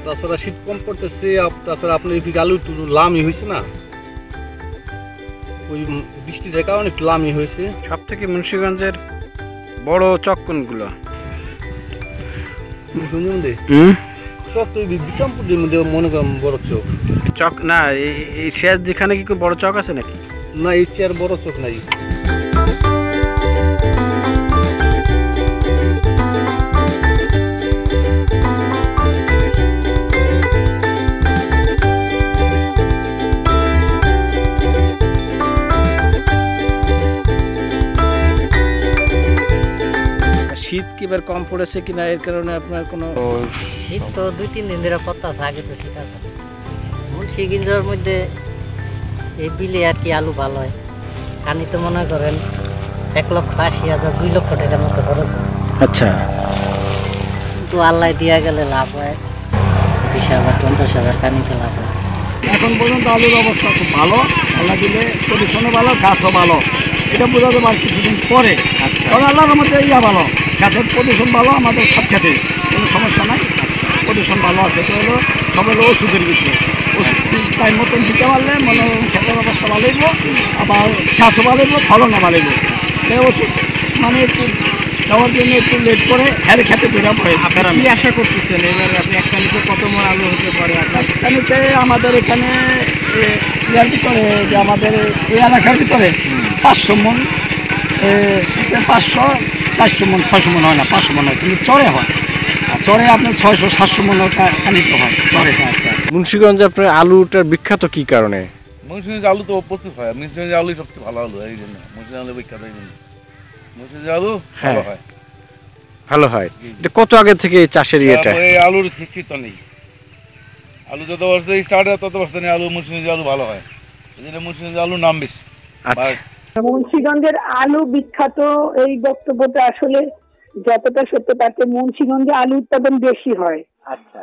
তাছাড়া শীত কম পড়তেছে, তাছাড়া আপনার এদিকে আলু একটু লামই হয়েছে না, ওই বৃষ্টির কারণে একটু লামই হয়েছে। সব থেকে মুন্সিগঞ্জের বড় চক কোনগুলো? চক তো বিক্রমপুরের মধ্যে মনে করেন বড় চক। চক না, এই শেষ যেখানে কি বড় চক আছে নাকি? না, এই চেয়ার বড় চক নাই। শীত কি এবার কম পড়েছে কিনা এর কারণে আপনার কোনো? শীত তো 2-3 দিন ধরে পড়তেছে, আগে তো শীত আছে। মুন্সিগঞ্জের মধ্যে এই বিলে আর কি আলু ভালো হয়। কানি তো মনে করেন 1,80,000 2 লক্ষ টাকার মতো খরচ। আচ্ছা, কিন্তু আল্লাহ দিয়া গেলে লাভ হয় 20,000 50,000 কানিতে লাভ হয়। এখন পর্যন্ত আলুর অবস্থা খুব ভালো, আল্লাহ দিলে পজিশনও ভালো, গাছও ভালো। এটা বোঝা যাবে আর কিছুদিন পরে। কারণ আল্লাহর মধ্যে ভালো, গাছের পজিশন ভালো, আমাদের সব ক্ষেত্রে কোনো সমস্যা নাই, পজিশন ভালো আছে। তো হলো সব হলো ওষুধের ভিতরে, ওষুধ টাইম মতন দিতে পারলে মনে ক্ষেতের অবস্থা ভালো হইব, আবার গাছও ভালো হইব, ফলনও ভালো হইব। সেই ওষুধ মানে একটু দেওয়ার জন্য একটু লেট করে হ্যাঁ খেতে ধরা পড়ে। আপনারা কি আশা করতেছেন এবার আপনি একটা নিতে কত মন আলু হতে পারে? একটানিতে আমাদের এখানে ইয়ার ভিতরে যে আমাদের এই এলাকার ভিতরে 500 মন, 500 400 মন 600 মন হয় না, 500 মন হয়, কিন্তু চরে হয়। চরে আপনার 600-700 মন কানিত হয় চরে। মুন্সিগঞ্জে আপনার আলুটার বিখ্যাত কি কারণে? মুন্সিগঞ্জ আলু তো প্রচুর হয়, মুন্সিগঞ্জ আলু সবচেয়ে ভালো আলু, এই জন্য মুন্সিগঞ্জ আলু বিখ্যাত। এই জন্য মুন্সিগঞ্জ আলু ভালো হয়। ভালো হয়। এটা কত আগে থেকে চাষের ইয়েটা? এই আলুর সৃষ্টি তো নেই, আলু যত বছর স্টার্ট হয় তত বছর আলু মুন্সিগঞ্জ আলু ভালো হয়, এই জন্য মুন্সিগঞ্জ আলুর নাম বেশি। আচ্ছা, মুন্সিগঞ্জের আলু বিখ্যাত এই বক্তব্যটা আসলে যতটা সত্য তাতে মুন্সিগঞ্জে আলু উৎপাদন বেশি হয়। আচ্ছা।